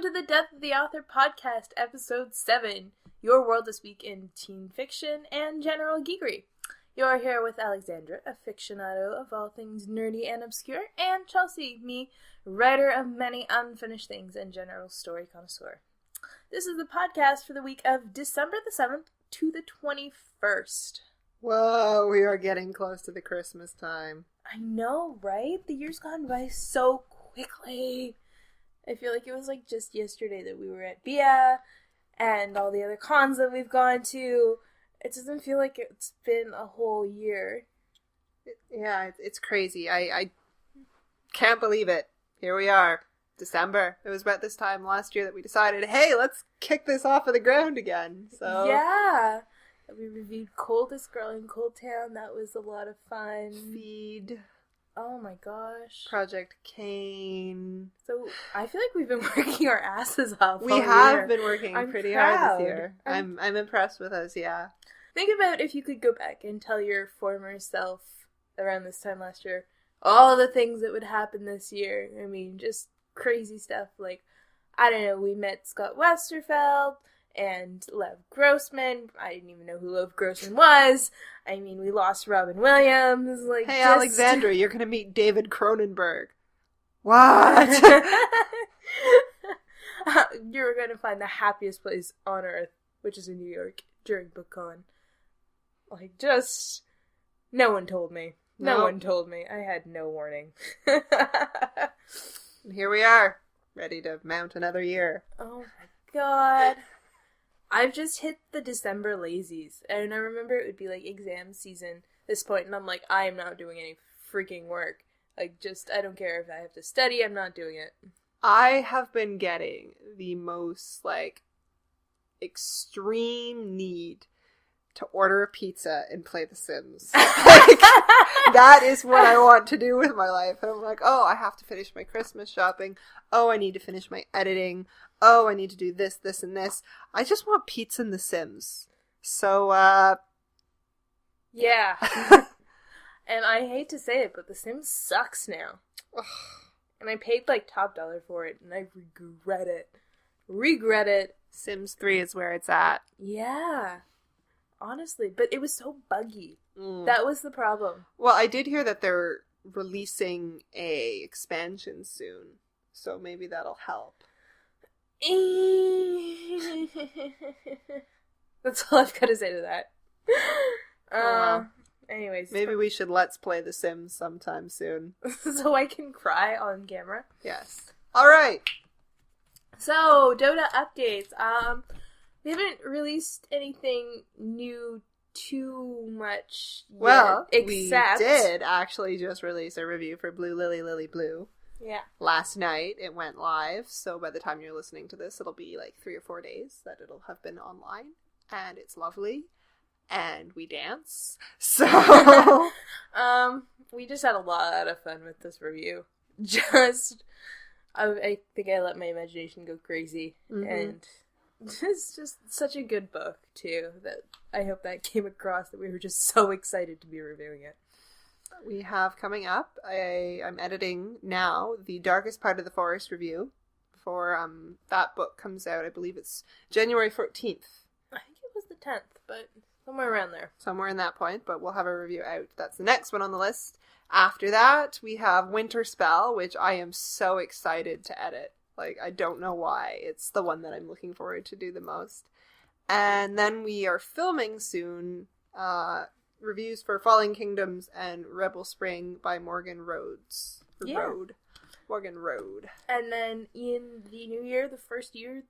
Welcome to the Death of the Author podcast, episode 7, your world this week in teen fiction and general geekery. You're here with Alexandra, a aficionado of all things nerdy and obscure, and Chelsey, me, writer of many unfinished things and general story connoisseur. This is the podcast for the week of December the 7th to the 21st. Whoa, we are getting close to the Christmas time. I know, right? The year's gone by so quickly. I feel like it was like just yesterday that we were at BIA and all the other cons that we've gone to. It doesn't feel like it's been a whole year. It's crazy. I can't believe it. Here we are. December. It was about this time last year that we decided, hey, let's kick this off of the ground again. So yeah. We reviewed Coldest Girl in Cold Town. That was a lot of fun. Feed. Oh my gosh. Project Kane. So I feel like we've been working our asses off. We have been working pretty hard this year. I'm impressed with us, yeah. Think about if you could go back and tell your former self around this time last year all the things that would happen this year. I mean, just crazy stuff like, I don't know, we met Scott Westerfeld and Lev Grossman. I didn't even know who Lev Grossman was. I mean, we lost Robin Williams. Like, hey, Alexandra, you're gonna meet David Cronenberg. What? You were gonna find the happiest place on earth, which is in New York, during BookCon. Like, just... No one told me. No one told me. I had no warning. And here we are, ready to mount another year. Oh my god. I've just hit the December lazies, and I remember it would be like exam season at this point, and I'm like, I am not doing any freaking work. Like, just, I don't care if I have to study, I'm not doing it. I have been getting the most, like, extreme need to order a pizza and play The Sims. Like, that is what I want to do with my life. And I'm like, oh, I have to finish my Christmas shopping. Oh, I need to finish my editing. Oh, I need to do this, this, and this. I just want pizza and The Sims. So, yeah. And I hate to say it, but The Sims sucks now. And I paid, like, top dollar for it, and I regret it. Regret it. Sims 3 is where it's at. Yeah. Honestly, but it was so buggy. That was the problem. Well, I did hear that they're releasing a expansion soon, so maybe that'll help. That's all I've got to say to that. Anyways. Maybe we should let's play The Sims sometime soon. So I can cry on camera? Yes. Alright. So, Dota updates. We haven't released anything new too much yet. Well, except... we did actually just release a review for Blue Lily Lily Blue. Yeah. Last night it went live, so by the time you're listening to this, it'll be like 3 or 4 days that it'll have been online. And it's lovely. And we dance. So... we just had a lot of fun with this review. I think I let my imagination go crazy. Mm-hmm. And... it's just such a good book, too, that I hope that came across, that we were just so excited to be reviewing it. We have coming up, I'm editing now, the Darkest Part of the Forest review for, that book comes out, I believe it's January 14th. I think it was the 10th, but somewhere around there. Somewhere in that point, but we'll have a review out. That's the next one on the list. After that, we have Winterspell, which I am so excited to edit. Like, I don't know why. It's the one that I'm looking forward to do the most. And then we are filming soon reviews for Falling Kingdoms and Rebel Spring by Morgan Rhodes. Morgan Road. And then in the new year, the first review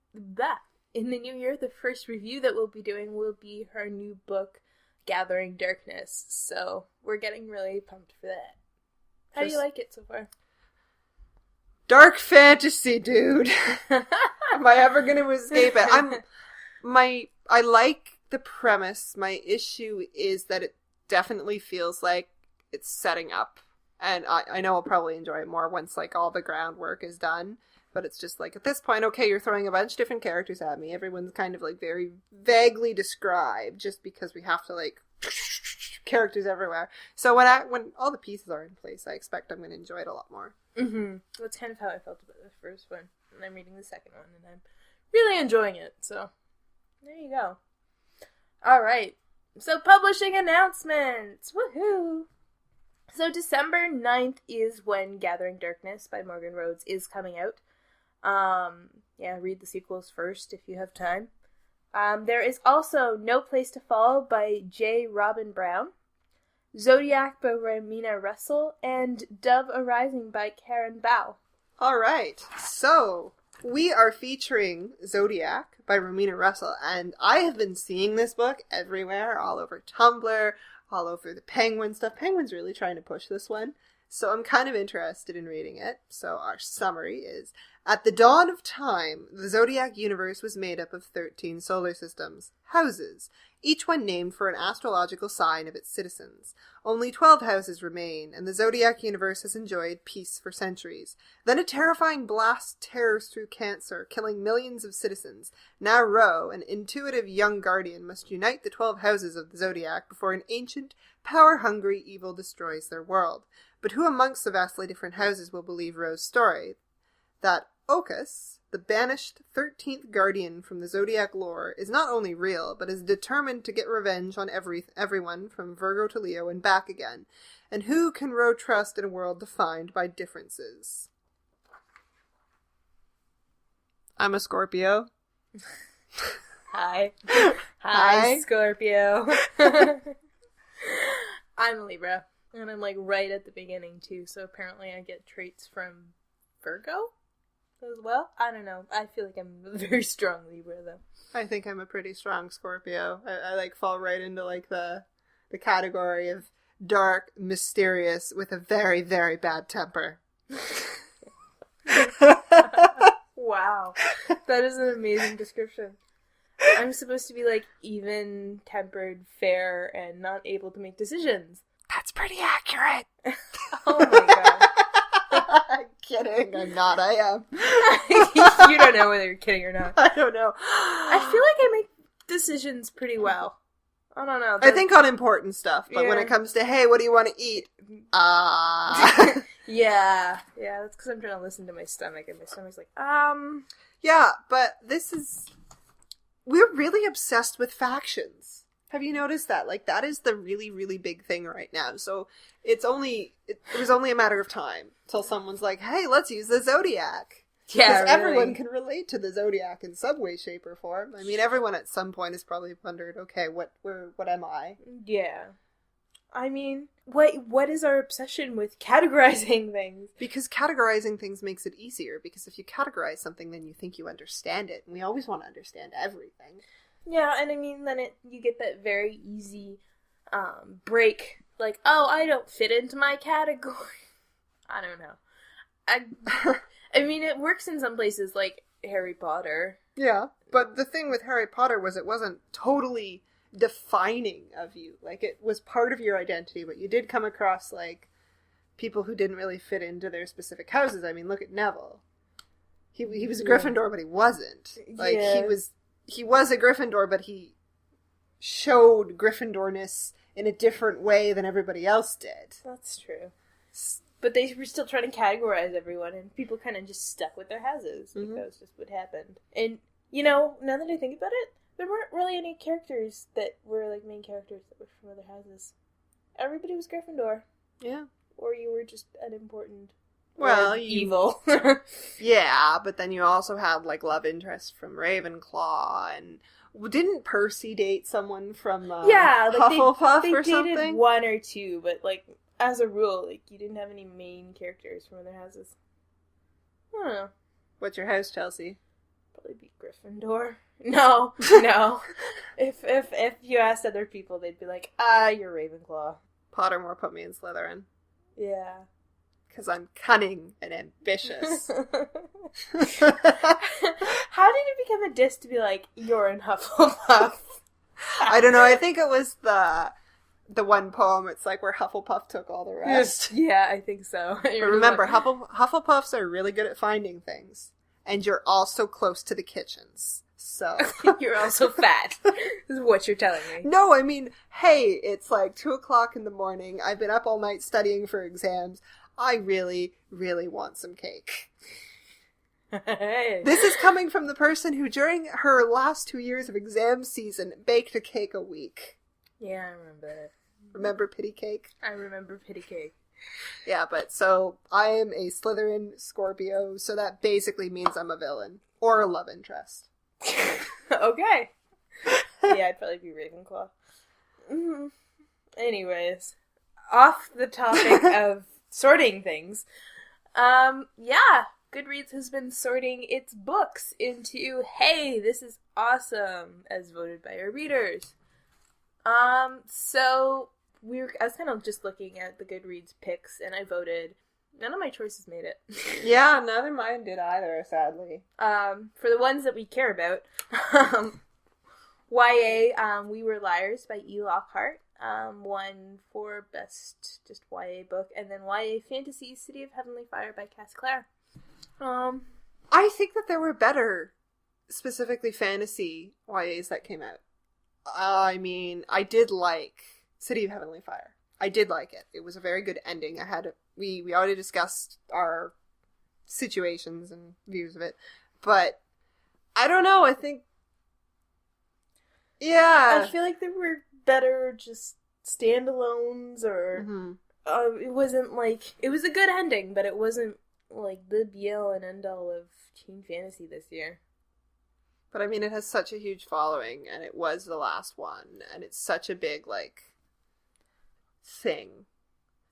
that we'll be doing will be her new book, Gathering Darkness. So we're getting really pumped for that. How do you like it so far? Dark fantasy, dude. Am I ever going to escape it? I like the premise. My issue is that it definitely feels like it's setting up. And I know I'll probably enjoy it more once, like, all the groundwork is done. But it's just like, at this point, okay, you're throwing a bunch of different characters at me. Everyone's kind of, like, very vaguely described just because we have to, like, characters everywhere. So when all the pieces are in place, I expect I'm going to enjoy it a lot more. Mm-hmm. That's kind of how I felt about the first one. and I'm reading the second one, and I'm really enjoying it, so there you go. Alright, so publishing announcements! Woohoo! So December 9th is when Gathering Darkness by Morgan Rhodes is coming out. Read the sequels first if you have time. There is also No Place to Fall by J. Robin Brown, Zodiac by Ramina Russell, and Dove Arising by Karen Bao. Alright, so we are featuring Zodiac by Ramina Russell, and I have been seeing this book everywhere, all over Tumblr, all over the Penguin stuff. Penguin's really trying to push this one, so I'm kind of interested in reading it. So our summary is, at the dawn of time, the Zodiac universe was made up of 13 solar systems, houses, each one named for an astrological sign of its citizens. Only 12 houses remain, and the Zodiac universe has enjoyed peace for centuries. Then a terrifying blast tears through Cancer, killing millions of citizens. Now Ro, an intuitive young guardian, must unite the 12 houses of the Zodiac before an ancient, power-hungry evil destroys their world. But who amongst the vastly different houses will believe Ro's story? That Ocus, the banished 13th guardian from the Zodiac lore, is not only real, but is determined to get revenge on everyone from Virgo to Leo and back again. And who can Ro trust in a world defined by differences? I'm a Scorpio. Hi. Hi. Scorpio. I'm a Libra, and I'm like right at the beginning too, so apparently I get traits from Virgo as well. I don't know. I feel like I'm a very strong Libra though. I think I'm a pretty strong Scorpio. I like fall right into like the category of dark, mysterious, with a very, very bad temper. Wow. That is an amazing description. I'm supposed to be like even-tempered, fair, and not able to make decisions. That's pretty accurate. Oh my god. I'm kidding. I'm not. I am. You don't know whether you're kidding or not. I don't know. I feel like I make decisions pretty well. I don't know. I think on important stuff, but when it comes to, hey, what do you want to eat? Yeah, that's because I'm trying to listen to my stomach, and my stomach's like, Yeah, but we're really obsessed with factions. Have you noticed that? Like, that is the really, really big thing right now. So it was only a matter of time till someone's like, hey, let's use the Zodiac. Yeah, because everyone can relate to the Zodiac in some way, shape, or form. I mean, everyone at some point has probably wondered, okay, what am I? Yeah. I mean, what is our obsession with categorizing things? Because categorizing things makes it easier. Because if you categorize something, then you think you understand it. And we always want to understand everything. Yeah, and I mean, then you get that very easy break. Like, oh, I don't fit into my category. I don't know. I mean, it works in some places, like Harry Potter. Yeah, but the thing with Harry Potter was it wasn't totally defining of you. Like, it was part of your identity, but you did come across, like, people who didn't really fit into their specific houses. I mean, look at Neville. He was a Gryffindor, but he wasn't. Like, he was a Gryffindor, but he showed Gryffindorness in a different way than everybody else did. That's true. But they were still trying to categorize everyone, and people kind of just stuck with their houses, because that's just what happened. And, you know, now that I think about it, there weren't really any characters that were, like, main characters that were from other houses. Everybody was Gryffindor. Yeah. Or you were just unimportant. Well, evil. Yeah, but then you also had, like, love interest from Ravenclaw, and didn't Percy date someone from Hufflepuff they or something? Dated one or two, but, like, as a rule, like, you didn't have any main characters from other houses. I don't know. What's your house, Chelsey? Probably be Gryffindor. No. If you asked other people, they'd be like, you're Ravenclaw. Pottermore put me in Slytherin. Yeah. Because I'm cunning and ambitious. How did it become a diss to be like, you're in Hufflepuff? I don't know, I think it was the one poem, it's like where Hufflepuff took all the rest. Yeah, I think so. But remember, Hufflepuffs are really good at finding things. And you're also close to the kitchens. So you're also fat. This is what you're telling me. No, I mean, hey, it's like 2:00 in the morning. I've been up all night studying for exams. I really, really want some cake. Hey. This is coming from the person who, during her last 2 years of exam season, baked a cake a week. Yeah, I remember it. Remember Pity Cake? I remember Pity Cake. Yeah, but so I am a Slytherin Scorpio, so that basically means I'm a villain. Or a love interest. Okay. Yeah, I'd probably be Ravenclaw. Anyways, off the topic of sorting things, yeah, Goodreads has been sorting its books into, hey, this is awesome, as voted by our readers. So I was kind of just looking at the Goodreads picks, and I voted. None of my choices made it. Yeah, none of mine did either, sadly. For the ones that we care about, YA, We Were Liars by E. Lockhart, won for best just YA book, and then YA Fantasy City of Heavenly Fire by Cass Clare. I think that there were better, specifically fantasy YAs that came out. I mean, I did like City of Heavenly Fire. I did like it. It was a very good ending. We already discussed our situations and views of it, but I don't know. I think, yeah, I feel like there were better just standalones, or it wasn't like, it was a good ending, but it wasn't like the be-all and end-all of teen fantasy this year. But I mean, it has such a huge following, and it was the last one, and it's such a big, like, thing.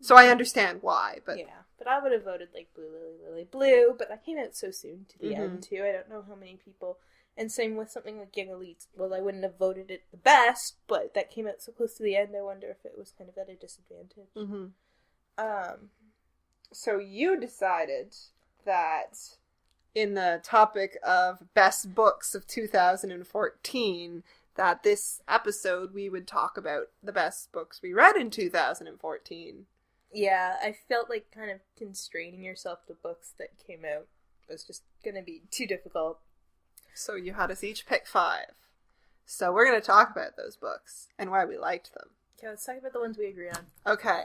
So I understand why, but... Yeah, but I would have voted, like, Blue Lily Lily Blue, but that came out so soon to the end, too. I don't know how many people... And same with something like Young Elites. Well, I wouldn't have voted it the best, but that came out so close to the end, I wonder if it was kind of at a disadvantage. So you decided that in the topic of best books of 2014, that this episode we would talk about the best books we read in 2014. Yeah, I felt like kind of constraining yourself to books that came out was just going to be too difficult. So you had us each pick 5. So we're going to talk about those books and why we liked them. Okay, let's talk about the ones we agree on. Okay,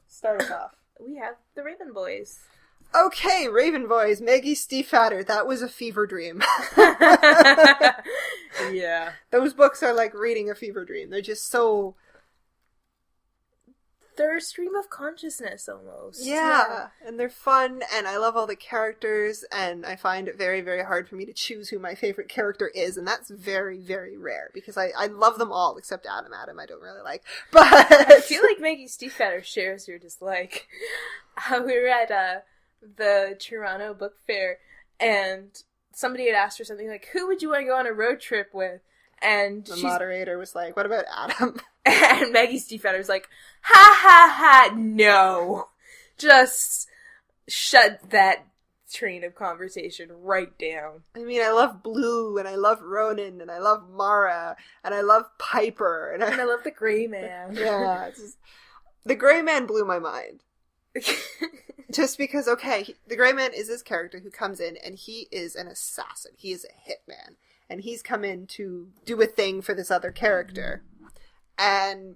start us off. We have The Raven Boys. Okay, Raven Boys, Maggie Stiefvater, that was a fever dream. Yeah. Those books are like reading a fever dream. They're just so... They're a stream of consciousness, almost. Yeah, and they're fun, and I love all the characters, and I find it very, very hard for me to choose who my favorite character is, and that's very, very rare, because I love them all, except Adam. Adam I don't really like, but... I feel like Maggie Stiefvater shares your dislike. We were at the Toronto Book Fair, and somebody had asked her something like, who would you want to go on a road trip with? And the moderator was like, what about Adam? And Maggie Stiefvater was like, ha ha ha, no. Just shut that train of conversation right down. I mean, I love Blue, and I love Ronan, and I love Mara, and I love Piper, and I love the Gray Man. Yeah, it's just... the Gray Man blew my mind. Just because, okay, the Gray Man is this character who comes in, and he is an assassin. He is a hitman. And he's come in to do a thing for this other character. And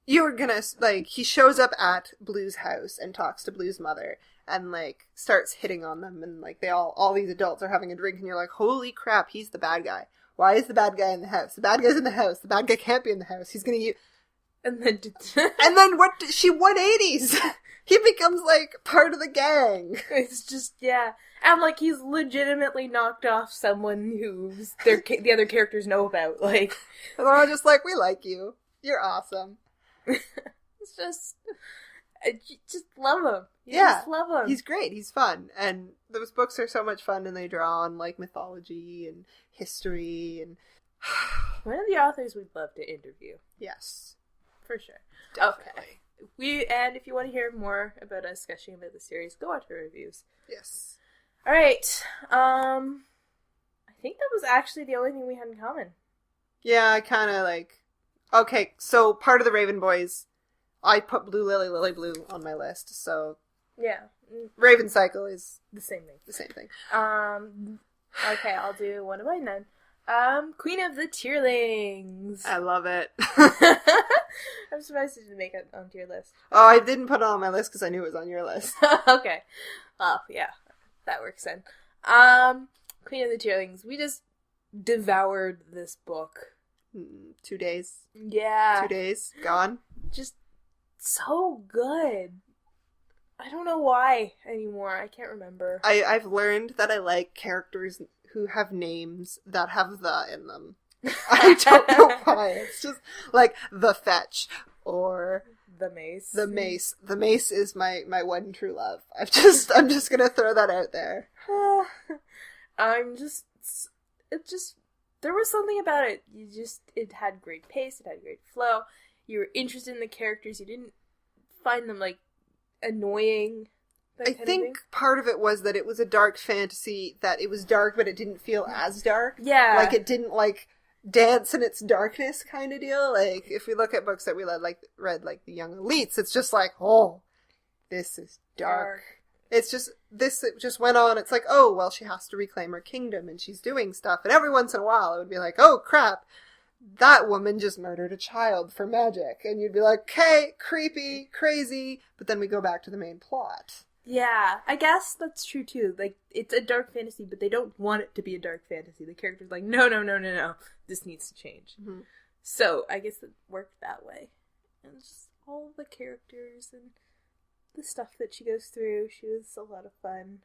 you're gonna, like, he shows up at Blue's house and talks to Blue's mother and, like, starts hitting on them. And, like, all these adults are having a drink, and you're like, holy crap, he's the bad guy. Why is the bad guy in the house? The bad guy's in the house. The bad guy can't be in the house. He's gonna use... And then... and then what? She 180s! He becomes, like, part of the gang. It's just, yeah. And, like, he's legitimately knocked off someone who's the other characters know about, like... And they're all just like, we like you. You're awesome. It's just... I just love him. Just love him. He's great. He's fun. And those books are so much fun, and they draw on, like, mythology and history and... One of the authors we'd love to interview. Yes. For sure. Definitely. Okay. And if you want to hear more about us gushing about the series, go watch our reviews. Yes. Alright. I think that was actually the only thing we had in common. Yeah, I kind of like... Okay, so part of the Raven Boys, I put Blue Lily Lily Blue on my list, so... Yeah. Raven Cycle is... The same thing. The same thing. Okay, I'll do one of mine then. Queen of the Tierlings. I love it. I'm surprised it didn't make it onto your list. Oh, I didn't put it on my list because I knew it was on your list. Okay. Oh, yeah. That works then. Queen of the Tearlings. We just devoured this book. 2 days. Yeah. 2 days. Gone. Just so good. I don't know why anymore. I can't remember. I've learned that I like characters who have names that have the in them. I don't know why. It's just like the Fetch or the Mace. The Mace. The Mace is my one true love. I'm just gonna throw that out there. There was something about it. It had great pace. It had great flow. You were interested in the characters. You didn't find them like annoying. I think part of it was that it was a dark fantasy, that it was dark, but it didn't feel as dark. Yeah. Like, it didn't, like, dance in its darkness kind of deal. Like, if we look at books that we read like The Young Elites, it's just like, oh, this is dark. It's just, it just went on. It's like, oh, well, she has to reclaim her kingdom, and she's doing stuff. And every once in a while, it would be like, oh, crap, that woman just murdered a child for magic. And you'd be like, okay, creepy, crazy. But then we go back to the main plot. Yeah, I guess that's true too. Like, it's a dark fantasy, but they don't want it to be a dark fantasy. The character's like, no, this needs to change. Mm-hmm. So, I guess it worked that way. And just all the characters and the stuff that she goes through, she was a lot of fun.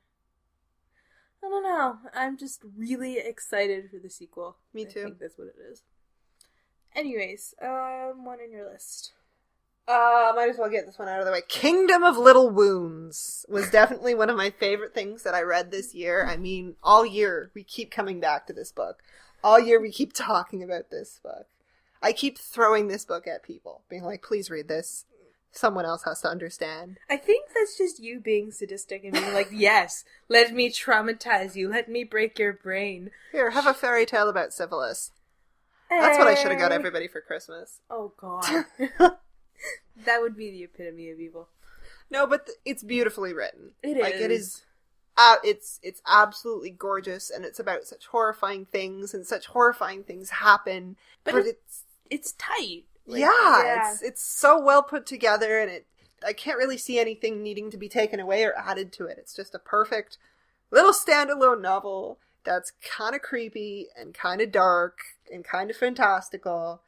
I don't know, I'm just really excited for the sequel. Me too. I think that's what it is. Anyways, one in your list. Might as well get this one out of the way. Kingdom of Little Wounds was definitely one of my favorite things that I read this year. I mean, all year we keep coming back to this book. All year we keep talking about this book. I keep throwing this book at people, being like, please read this. Someone else has to understand. I think that's just you being sadistic and being like, yes, let me traumatize you. Let me break your brain. Here, have a fairy tale about syphilis. That's what I should have got everybody for Christmas. Oh, God. That would be the epitome of evil. No, but it's beautifully written. It like, is. It is. It's absolutely gorgeous, and it's about such horrifying things, and such horrifying things happen. But it's tight. Like, yeah, it's so well put together, and I can't really see anything needing to be taken away or added to it. It's just a perfect little standalone novel that's kind of creepy and kind of dark and kind of fantastical.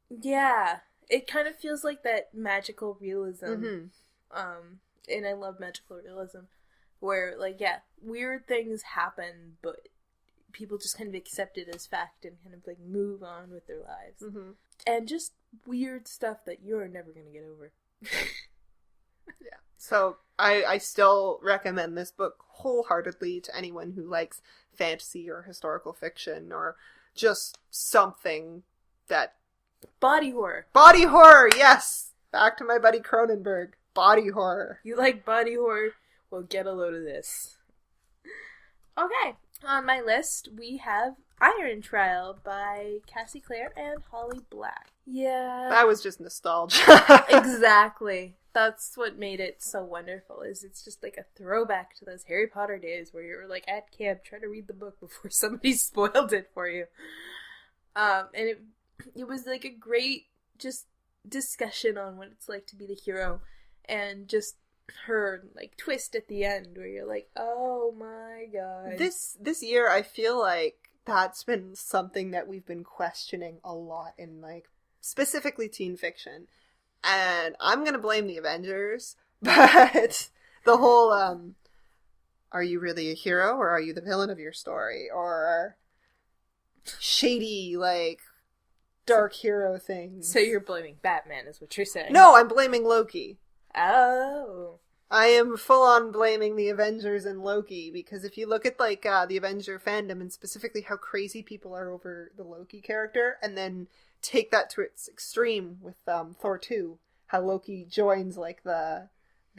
Yeah. It kind of feels like that magical realism. Mm-hmm. And I love magical realism. Where, like, yeah, weird things happen, but people just kind of accept it as fact and kind of, like, move on with their lives. Mm-hmm. And just weird stuff that you're never going to get over. Yeah. So, I still recommend this book wholeheartedly to anyone who likes fantasy or historical fiction or just something that... Body horror. Body horror, yes! Back to my buddy Cronenberg. Body horror. You like body horror? Well, get a load of this. Okay, on my list we have Iron Trial by Cassie Clare and Holly Black. Yeah. That was just nostalgia. Exactly. That's what made it so wonderful, is it's just like a throwback to those Harry Potter days where you were like at camp trying to read the book before somebody spoiled it for you. And it was like a great just discussion on what it's like to be the hero, and just her like twist at the end where you're like, oh my god. This year I feel like that's been something that we've been questioning a lot in like specifically teen fiction, and I'm gonna blame the Avengers, but the whole are you really a hero or are you the villain of your story, or shady like dark hero things. So you're blaming Batman is what you're saying. No, I'm blaming Loki. Oh. I am full on blaming the Avengers and Loki, because if you look at like the Avenger fandom and specifically how crazy people are over the Loki character, and then take that to its extreme with Thor 2, how Loki joins like the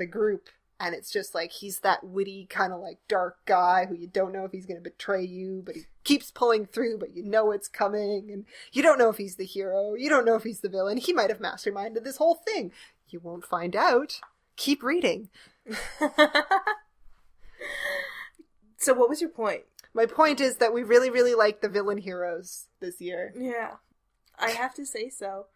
group, and it's just like he's that witty kind of like dark guy who you don't know if he's going to betray you, but he keeps pulling through, but you know it's coming, and you don't know if he's the hero, you don't know if he's the villain. He might have masterminded this whole thing. You won't find out. Keep reading. So what was your point? My point is that we really, really like the villain heroes this year. Yeah. I have to say so.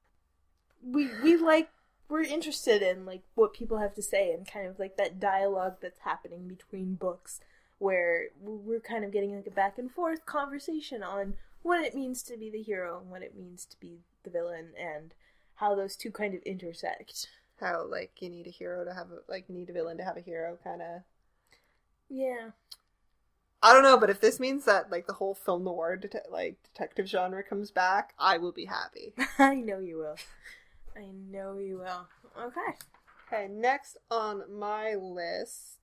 We're interested in like what people have to say and kind of like that dialogue that's happening between books. where we're kind of getting like a back and forth conversation on what it means to be the hero and what it means to be the villain and how those two kind of intersect. How, like, you need a hero to have you need a villain to have a hero, kind of. Yeah. I don't know, but if this means that, like, the whole film noir detective genre comes back, I will be happy. I know you will. I know you will. Okay, next on my list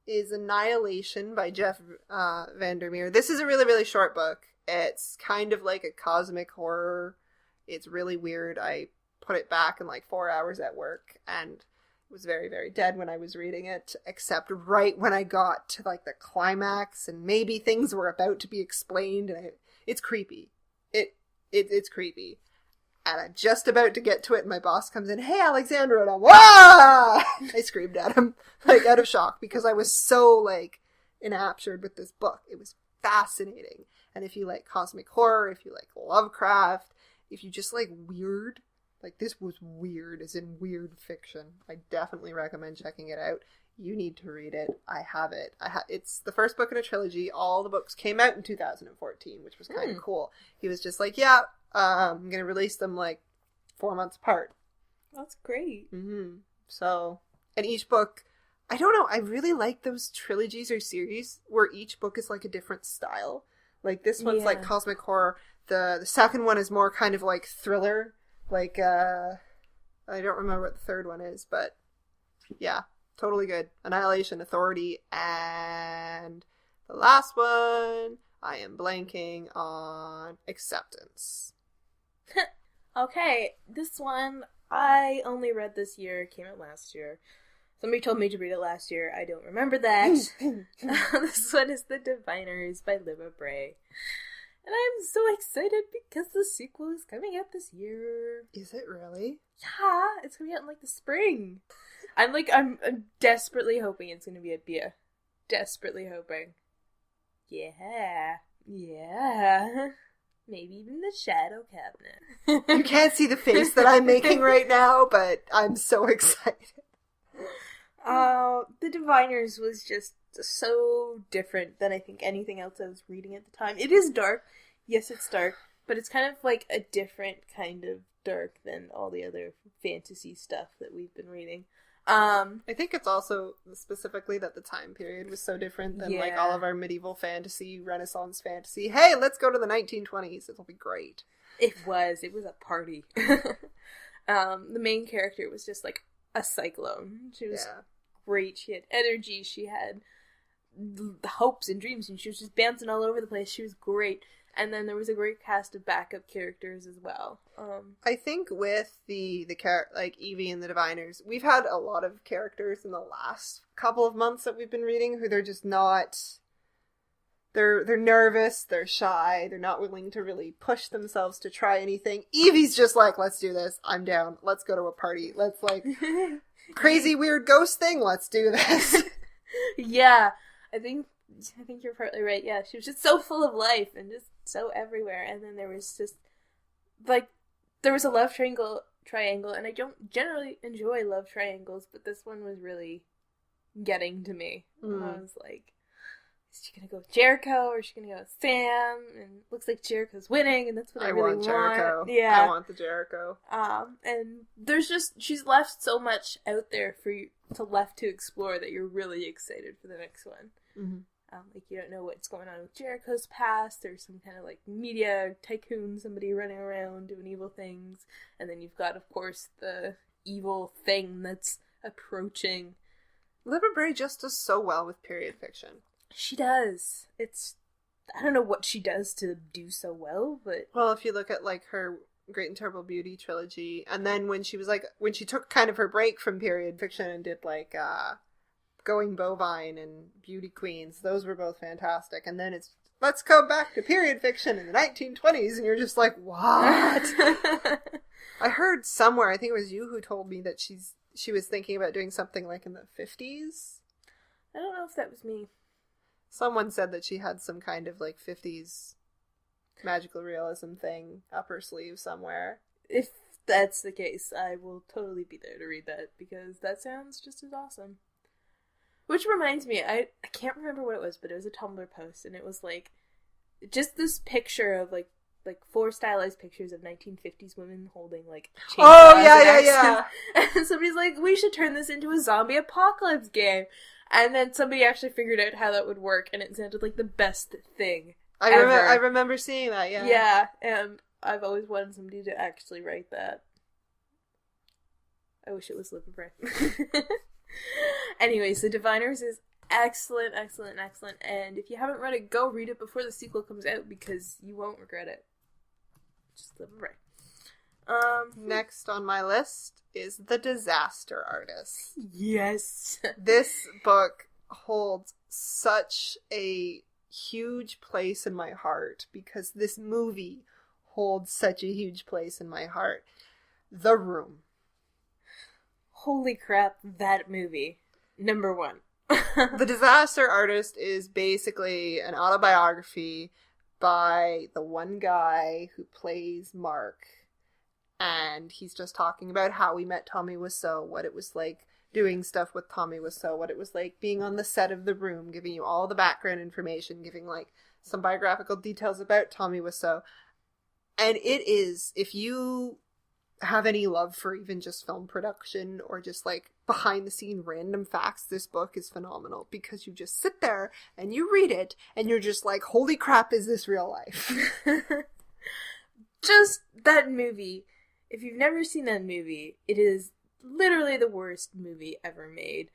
is Annihilation by Jeff Vandermeer. This is a really, really short book. It's kind of like a cosmic horror. It's really weird. I put it back in like 4 hours at work, and it was very, very dead when I was reading it, except right when I got to like the climax and maybe things were about to be explained, and it's creepy. It's creepy. And I'm just about to get to it, and my boss comes in, "Hey, Alexandra," and I'm, "Wah!" I screamed at him, like, out of shock, because I was so, like, enraptured with this book. It was fascinating. And if you like cosmic horror, if you like Lovecraft, if you just like weird, like, this was weird, as in weird fiction, I definitely recommend checking it out. You need to read it. I have it. It's the first book in a trilogy. All the books came out in 2014, which was kind of cool. He was just like, yeah, I'm going to release them like 4 months apart. That's great. Mm-hmm. So, and each book, I don't know, I really like those trilogies or series where each book is like a different style. Like, this one's like cosmic horror. The second one is more kind of like thriller. Like, I don't remember what the third one is, but yeah, totally good. Annihilation, Authority, and the last one, I am blanking on, Acceptance. Okay, this one I only read this year. It came out last year. Somebody told me to read it last year. I don't remember that. This one is The Diviners by Libba Bray. And I'm so excited because the sequel is coming out this year. Is it really? Yeah, it's coming out in like the spring. I'm desperately hoping it's going to be a Bia. Desperately hoping. Yeah. Maybe even the Shadow Cabinet. You can't see the face that I'm making right now, but I'm so excited. The Diviners was just so different than I think anything else I was reading at the time. It is dark. Yes, it's dark. But it's kind of like a different kind of dark than all the other fantasy stuff that we've been reading. I think it's also specifically that the time period was so different than like all of our medieval fantasy, Renaissance fantasy. Hey, let's go to the 1920s. It'll be great. It was a party. The main character was just like a cyclone. She was great. She had energy. She had hopes and dreams, and she was just bouncing all over the place. She was great. And then there was a great cast of backup characters as well. I think with the like Evie and the Diviners, we've had a lot of characters in the last couple of months that we've been reading who they're just not. They're nervous. They're shy. They're not willing to really push themselves to try anything. Evie's just like, let's do this. I'm down. Let's go to a party. Let's like crazy weird ghost thing. Let's do this. Yeah, I think you're partly right. Yeah, she was just so full of life and just so everywhere. And then there was just like there was a love triangle, and I don't generally enjoy love triangles, but this one was really getting to me. I was like, is she gonna go with Jericho or is she gonna go with Sam? And it looks like Jericho's winning, and that's what I really want. Jericho. Yeah, I want the Jericho. And there's just she's left so much out there for you to explore that you're really excited for the next one. Mm-hmm. Like, you don't know what's going on with Jericho's past. There's some kind of, like, media tycoon, somebody running around doing evil things. And then you've got, of course, the evil thing that's approaching. Libba Bray just does so well with period fiction. She does. I don't know what she does to do so well, but... Well, if you look at, like, her Great and Terrible Beauty trilogy, and then when she took kind of her break from period fiction and did, like, Going Bovine and Beauty Queens, those were both fantastic. And then it's, let's go back to period fiction in the 1920s, and you're just like, what? I heard somewhere, I think it was you who told me that she was thinking about doing something like in the 50s. I don't know if that was me. Someone said that she had some kind of like 50s magical realism thing up her sleeve somewhere. If that's the case, I will totally be there to read that, because that sounds just as awesome. Which reminds me, I can't remember what it was, but it was a Tumblr post, and it was like just this picture of like 4 stylized pictures of 1950s women holding like chainsaws. Oh yeah. And somebody's like, we should turn this into a zombie apocalypse game. And then somebody actually figured out how that would work, and it sounded like the best thing ever. I remember seeing that. Yeah. Yeah, and I've always wanted somebody to actually write that. I wish it was Liverpool. Anyways, The Diviners is excellent, and if you haven't read it, go read it before the sequel comes out, because you won't regret it. Just live right. Next on my list is The Disaster Artist. Yes. This book holds such a huge place in my heart, because this movie holds such a huge place in my heart. The Room. Holy crap, that movie. Number 1. The Disaster Artist is basically an autobiography by the one guy who plays Mark. And he's just talking about how he met Tommy Wiseau, what it was like doing stuff with Tommy Wiseau, what it was like being on the set of The Room, giving you all the background information, giving like some biographical details about Tommy Wiseau. And it is, if you have any love for even just film production or just like behind the scene random facts, this book is phenomenal, because you just sit there and you read it and you're just like, holy crap, is this real life? Just that movie. If you've never seen that movie, it is literally the worst movie ever made.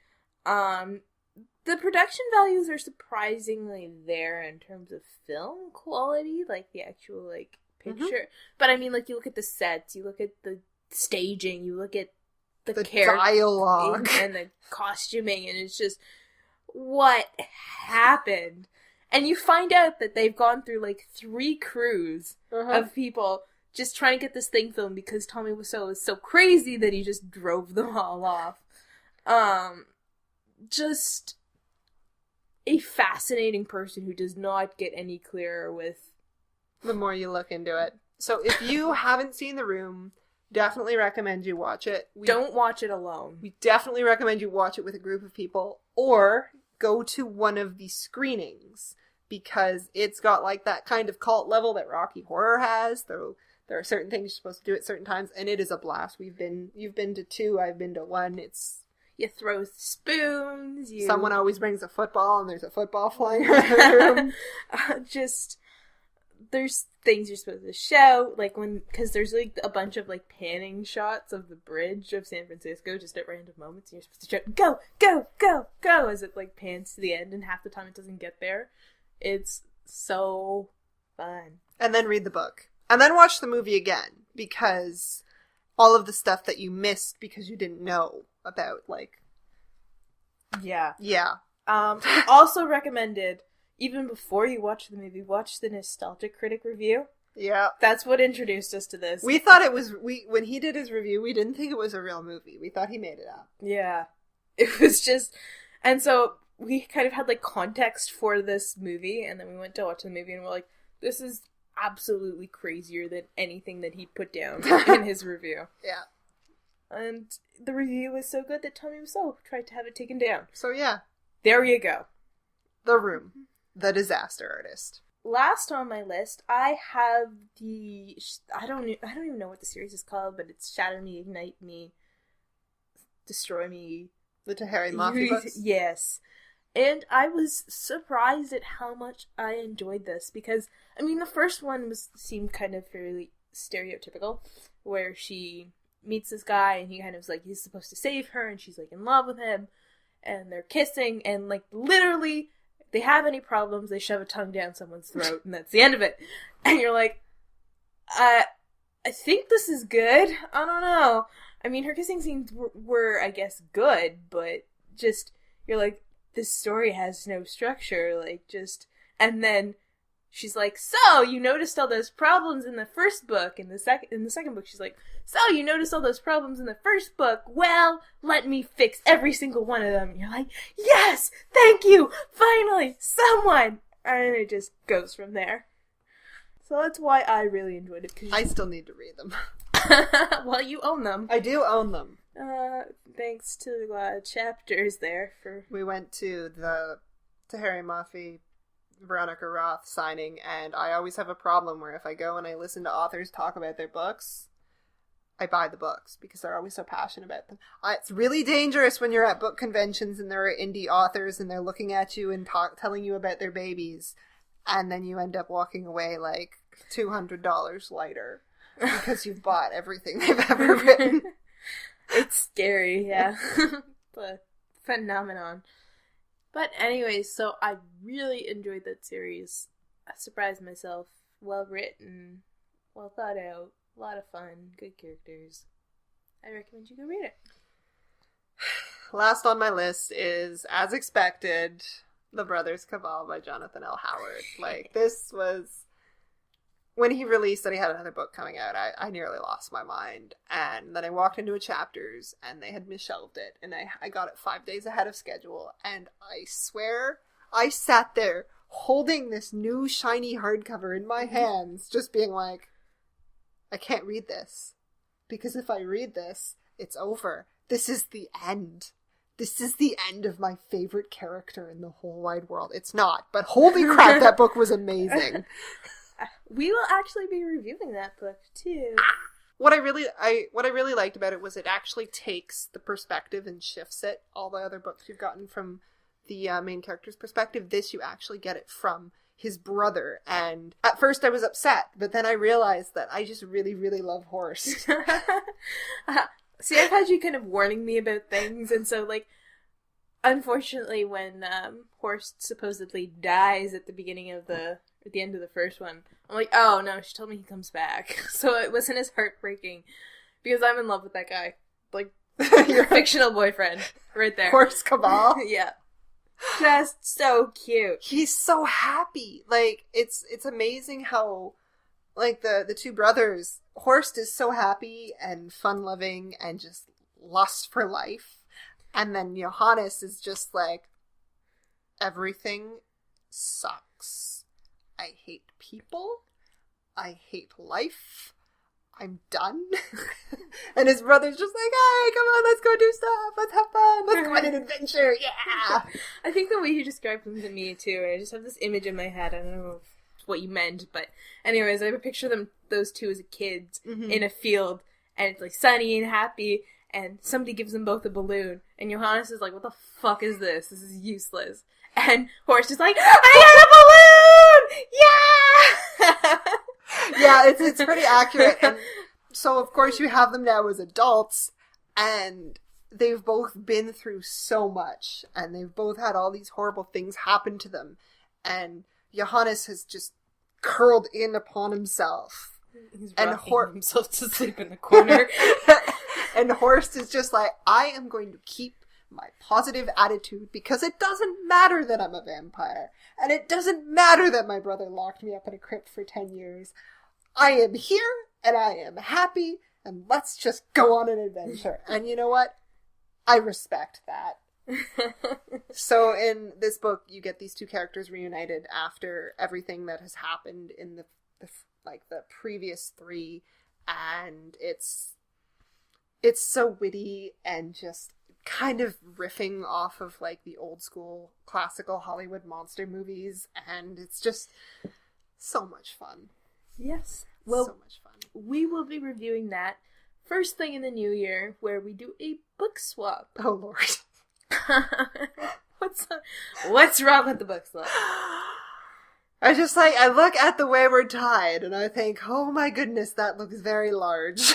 The production values are surprisingly there in terms of film quality, like the actual like picture. Mm-hmm. But I mean, like, you look at the sets, you look at the staging, you look at the dialogue and the costuming, and it's just, what happened? And you find out that they've gone through like 3 crews of people just trying to get this thing filmed, because Tommy Wiseau is so crazy that he just drove them all off. Just a fascinating person who does not get any clearer with the more you look into it. So if you haven't seen The Room, definitely recommend you watch it. Don't watch it alone. We definitely recommend you watch it with a group of people, or go to one of the screenings, because it's got like that kind of cult level that Rocky Horror has, though there are certain things you're supposed to do at certain times, and it is a blast. You've been to 2, I've been to 1. You throw spoons, someone always brings a football, and there's a football flying around the room. There's things you're supposed to shout, like because there's like a bunch of like panning shots of the bridge of San Francisco just at random moments, and you're supposed to shout, go, go, go, go, as it like pans to the end, and half the time it doesn't get there. It's so fun. And then read the book. And then watch the movie again, because all of the stuff that you missed because you didn't know about, like... Yeah. Yeah. Also recommended, even before you watch the movie, watch the Nostalgic Critic review. Yeah. That's what introduced us to this. We thought it was... when he did his review, we didn't think it was a real movie. We thought he made it up. Yeah. It was just... And so we kind of had, like, context for this movie, and then we went to watch the movie, and we're like, this is absolutely crazier than anything that he put down in his review. Yeah. And the review was so good that Tommy Wiseau tried to have it taken down. So yeah. There you go. The Room. The Disaster Artist. Last on my list, I have I don't even know what the series is called, but it's Shatter Me, Ignite Me, Destroy Me. The Tahari Mafia books? Yes. And I was surprised at how much I enjoyed this, because, I mean, the first one seemed kind of fairly stereotypical, where she meets this guy, and he kind of is like, he's supposed to save her, and she's, like, in love with him, and they're kissing, and, like, literally, if they have any problems, they shove a tongue down someone's throat, and that's the end of it. And you're like, I think this is good. I don't know. I mean, her kissing scenes were, I guess, good, but just, you're like, this story has no structure, like, just, and then she's like, so, you noticed all those problems in the first book, in the second book, she's like, so, you noticed all those problems in the first book, well, let me fix every single one of them, and you're like, yes, thank you, finally, someone, and it just goes from there. So that's why I really enjoyed it. I still need to read them. Well, you own them. I do own them. Thanks to chapters there for... We went to Harry Maffei, Veronica Roth signing, and I always have a problem where if I go and I listen to authors talk about their books, I buy the books because they're always so passionate about them. It's really dangerous when you're at book conventions and there are indie authors and they're looking at you and telling you about their babies, and then you end up walking away like $200 lighter because you've bought everything they've ever written. It's scary, yeah. The phenomenon. But anyways, so I really enjoyed that series. I surprised myself. Well written, well thought out, a lot of fun, good characters. I recommend you go read it. Last on my list is, as expected, The Brothers Cabal by Jonathan L. Howard. Like, this was... When he released that he had another book coming out, I nearly lost my mind. And then I walked into a chapters, and they had misshelved it. And I got it 5 days ahead of schedule. And I swear, I sat there holding this new shiny hardcover in my hands, just being like, I can't read this. Because if I read this, it's over. This is the end. This is the end of my favorite character in the whole wide world. It's not, but holy crap, that book was amazing. We will actually be reviewing that book too. What I really liked about it was it actually takes the perspective and shifts it. All the other books you've gotten from the main character's perspective, this you actually get it from his brother. And at first I was upset, but then I realized that I just really, really love Horst. See, I've had you kind of warning me about things, and so, like, unfortunately when Horst supposedly dies at the beginning of at the end of the first one, I'm like, oh no, she told me he comes back. So it wasn't as heartbreaking, because I'm in love with that guy. Like, your fictional boyfriend, right there. Horst Cabal? Yeah. Just so cute. He's so happy. Like, it's amazing how, like, the two brothers, Horst is so happy and fun-loving and just lust for life. And then Johannes is just like, everything sucks. I hate people. I hate life. I'm done. And his brother's just like, hey, come on, let's go do stuff. Let's have fun. Let's go on an adventure. Yeah. I think the way you described them to me, too, I just have this image in my head. I don't know what you meant, but anyways, I would picture those two as kids in a field, and it's like sunny and happy, and somebody gives them both a balloon, and Johannes is like, what the fuck is this? This is useless. And Horst is like, I got a balloon! Yeah! Yeah, it's pretty accurate. And so, of course, you have them now as adults, and they've both been through so much, and they've both had all these horrible things happen to them, and Johannes has just curled in upon himself. He's rocking himself to sleep in the corner. And Horst is just like, I am going to keep my positive attitude because it doesn't matter that I'm a vampire. And it doesn't matter that my brother locked me up in a crypt for 10 years. I am here and I am happy and let's just go on an adventure. And you know what? I respect that. So in this book, you get these two characters reunited after everything that has happened in the previous three, and it's so witty and just kind of riffing off of like the old school classical Hollywood monster movies, and it's just so much fun. Yes. Well, so much fun. We will be reviewing that first thing in the new year, where we do a book swap. Oh Lord. What's wrong with the book swap? I look at the Wayward Tide and I think, oh my goodness, that looks very large.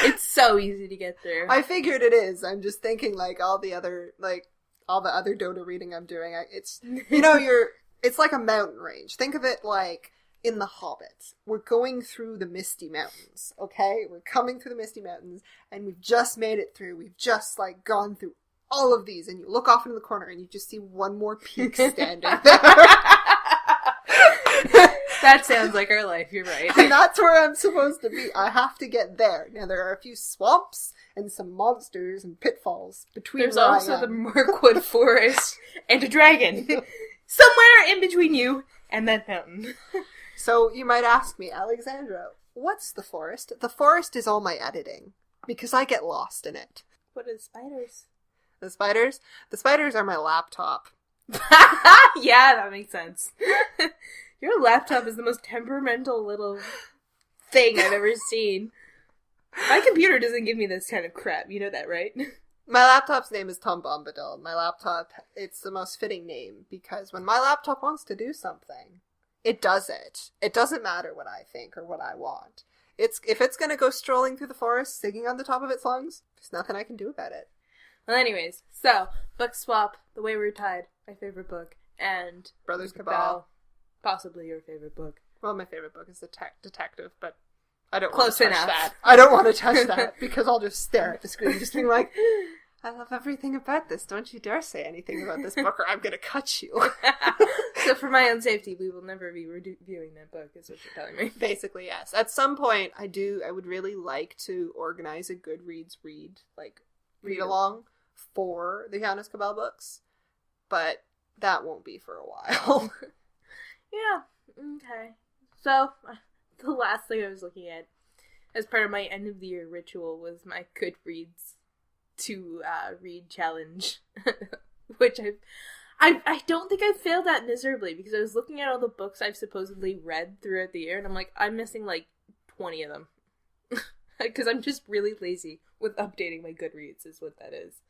It's so easy to get through. I figured it is. I'm just thinking like all the other Dota reading I'm doing. It's it's like a mountain range. Think of it like in The Hobbit. We're going through the Misty Mountains, okay? We're coming through the Misty Mountains, and we've just made it through. We've just, like, gone through all of these, and you look off into the corner, and you just see one more peak standing there. That sounds like our life, you're right. And that's where I'm supposed to be. I have to get there. Now, there are a few swamps, and some monsters and pitfalls between There's also the Mirkwood Forest, and a dragon. Somewhere in between you and that mountain. So you might ask me, Alexandra, what's the forest? The forest is all my editing, because I get lost in it. What is spiders? The spiders? The spiders are my laptop. Yeah, that makes sense. Your laptop is the most temperamental little thing I've ever seen. My computer doesn't give me this kind of crap. You know that, right? My laptop's name is Tom Bombadil. My laptop, it's the most fitting name, because when my laptop wants to do something, it does it. It doesn't matter what I think or what I want. If it's going to go strolling through the forest, singing on the top of its lungs, there's nothing I can do about it. Well, anyways, so, Book Swap, The Wayward Tide, my favorite book, and Brothers Cabal. Possibly your favorite book. Well, my favorite book is Detective, but I don't Close want to touch enough. that. I don't want to touch that, because I'll just stare at the screen, just being like, I love everything about this. Don't you dare say anything about this book, or I'm going to cut you. So for my own safety, we will never be reviewing that book, is what you're telling me. Basically, yes. At some point, I would really like to organize a Goodreads read along for the Hiatus Cabal books, but that won't be for a while. Yeah, okay. So, the last thing I was looking at as part of my end of the year ritual was my Goodreads to read challenge, which I don't think I failed that miserably, because I was looking at all the books I've supposedly read throughout the year, and I'm like, I'm missing like 20 of them. Because I'm just really lazy with updating my Goodreads, is what that is.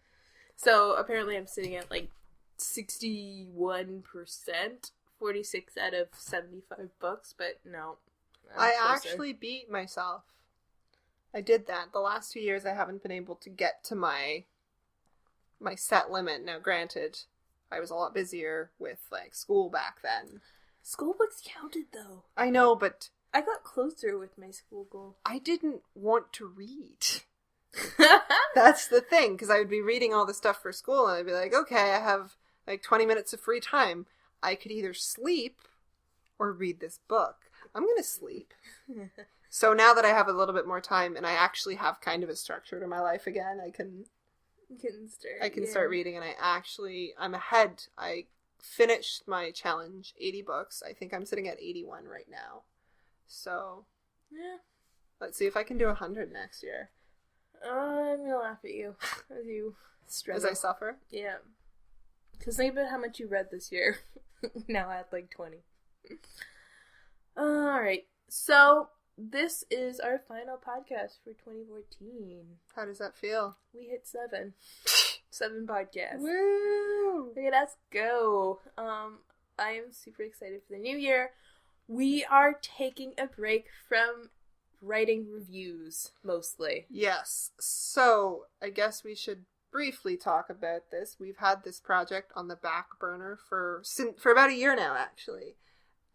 So apparently I'm sitting at like 61%, 46 out of 75 books, but no. I actually beat myself. I did that. The last 2 years I haven't been able to get to my set limit. Now granted, I was a lot busier with like school back then. School books counted though. I know, but I got closer with my school goal. I didn't want to read. That's the thing, because I would be reading all the stuff for school, and I'd be like, okay, I have like 20 minutes of free time. I could either sleep or read this book. I'm going to sleep. So now that I have a little bit more time, and I actually have kind of a structure to my life again, I can start reading, and I'm ahead. I finished my challenge, 80 books. I think I'm sitting at 81 right now. So, yeah. Let's see if I can do 100 next year. I'm gonna laugh at you as you struggle. As I suffer? Yeah. Because think about how much you read this year. Now at like 20. Alright, so this is our final podcast for 2014. How does that feel? We hit 7. 7 podcasts. Woo! Look at us go. I am super excited for the new year. We are taking a break from writing reviews, mostly. Yes. So, I guess we should briefly talk about this. We've had this project on the back burner for about a year now, actually.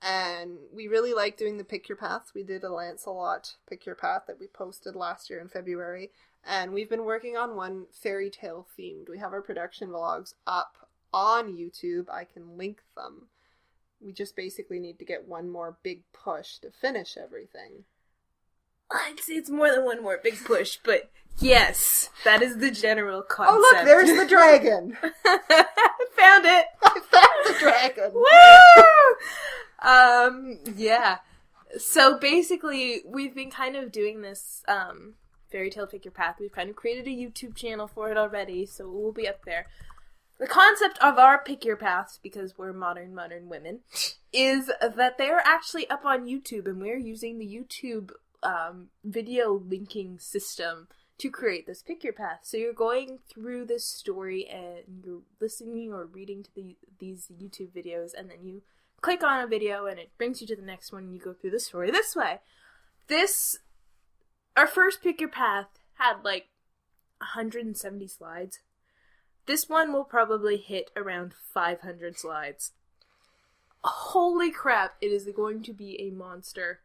And we really like doing the Pick Your Paths. We did a Lancelot Pick Your Path that we posted last year in February. And we've been working on one fairy tale themed. We have our production vlogs up on YouTube. I can link them. We just basically need to get one more big push to finish everything. I'd say it's more than one more big push, but yes, that is the general concept. Oh look, there's the dragon! I found it! I found the dragon! Woo! Yeah. So basically, we've been kind of doing this fairy tale Pick Your Path. We've kind of created a YouTube channel for it already, so it will be up there. The concept of our Pick Your Paths, because we're modern women, is that they're actually up on YouTube, and we're using the YouTube video linking system to create this Pick Your Path. So you're going through this story, and you're listening or reading to these YouTube videos, and then you click on a video, and it brings you to the next one, and you go through the story this way. Our first Pick Your Path had like 170 slides. This one will probably hit around 500 slides. Holy crap, it is going to be a monster.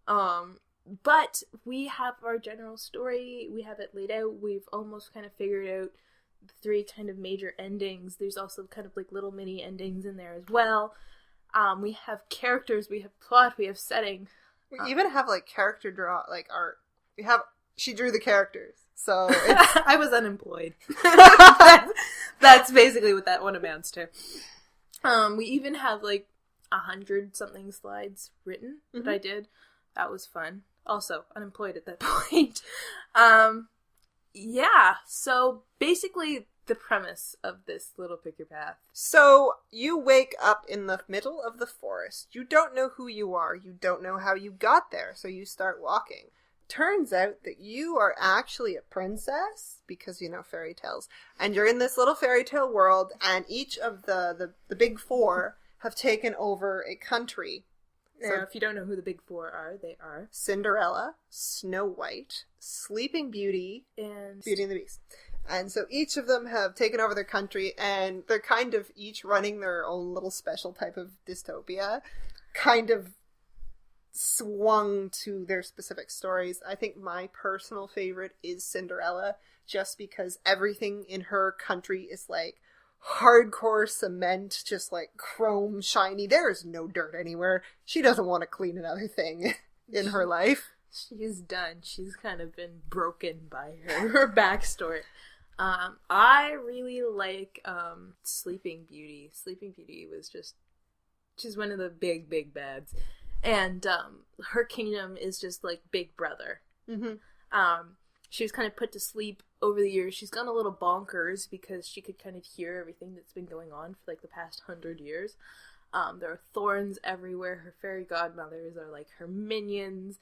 But we have our general story, we have it laid out, we've almost kind of figured out the 3 kind of major endings. There's also kind of like little mini endings in there as well. We have characters, we have plot, we have setting. We even have like character art. She drew the characters. So it's... I was unemployed. That's basically what that one amounts to. We even have like 100 something slides written that I did. That was fun. Also, unemployed at that point. Yeah, so basically the premise of this little pick your path. So, you wake up in the middle of the forest. You don't know who you are. You don't know how you got there, so you start walking. Turns out that you are actually a princess, because you know fairy tales, and you're in this little fairy tale world, and each of the big four have taken over a country. Now, So, if you don't know who the big four are, they are... Cinderella, Snow White, Sleeping Beauty, and Beauty and the Beast. And so each of them have taken over their country, and they're kind of each running their own little special type of dystopia, kind of swung to their specific stories. I think my personal favorite is Cinderella, just because everything in her country is like hardcore cement, just like chrome shiny. There is no dirt anywhere. She doesn't want to clean another thing in her life. she's done. She's kind of been broken by her backstory. I really like Sleeping Beauty. Sleeping Beauty was she's one of the big bads. And her kingdom is just like Big Brother. Mm-hmm. She was kind of put to sleep over the years. She's gone a little bonkers because she could kind of hear everything that's been going on for like the past 100 years. There are thorns everywhere. Her fairy godmothers are like her minions.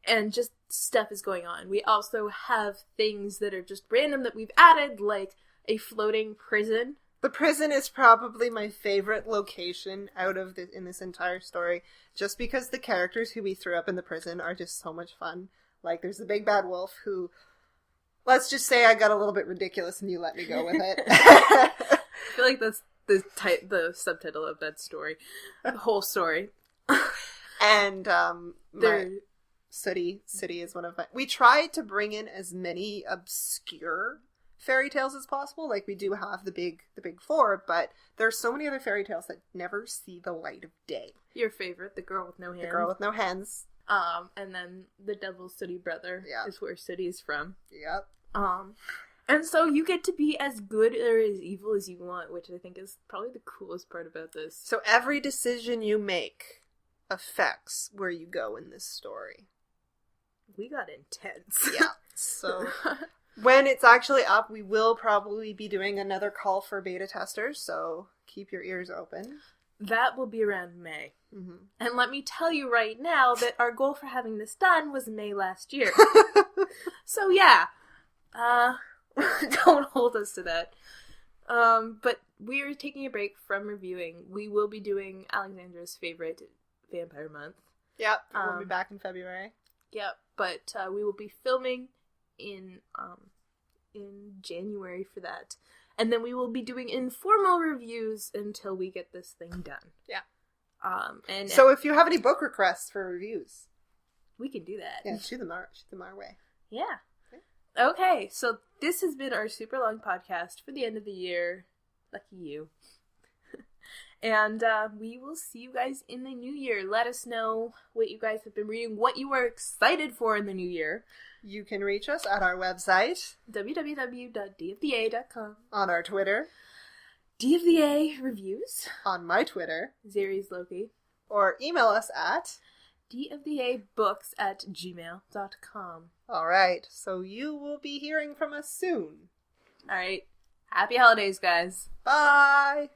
And just stuff is going on. We also have things that are just random that we've added, like a floating prison. The prison is probably my favorite location in this entire story, just because the characters who we threw up in the prison are just so much fun. Like, there's the big bad wolf who, let's just say I got a little bit ridiculous and you let me go with it. I feel like that's the subtitle of that story. The whole story. And, Sooty is one of my... We tried to bring in as many obscure fairy tales as possible. Like, we do have the big four, but there are so many other fairy tales that never see the light of day. Your favorite, The Girl with No Hands. The Girl with No Hands. And then the Devil's Sooty brother is where Sooty is from. Yep. And so you get to be as good or as evil as you want, which I think is probably the coolest part about this. So every decision you make affects where you go in this story. We got intense. Yeah. So when it's actually up, we will probably be doing another call for beta testers, so keep your ears open. That will be around May. Mm-hmm. And let me tell you right now that our goal for having this done was May last year. So yeah, don't hold us to that. But we're taking a break from reviewing. We will be doing Alexandra's favorite vampire month. Yep, we'll be back in February. Yep, but we will be filming in January for that. And then we will be doing informal reviews until we get this thing done. Yeah. And so if you have any book requests for reviews, we can do that. Yeah, shoot them our way. Yeah. Okay, so this has been our super long podcast for the end of the year. Lucky you. And we will see you guys in the new year. Let us know what you guys have been reading, what you are excited for in the new year. You can reach us at our website, www.doftheA.com. On our Twitter, D of the A Reviews. On my Twitter, Zeres Loki. Or email us at doftheabooks@gmail.com. Alright, so you will be hearing from us soon. Alright, happy holidays, guys. Bye!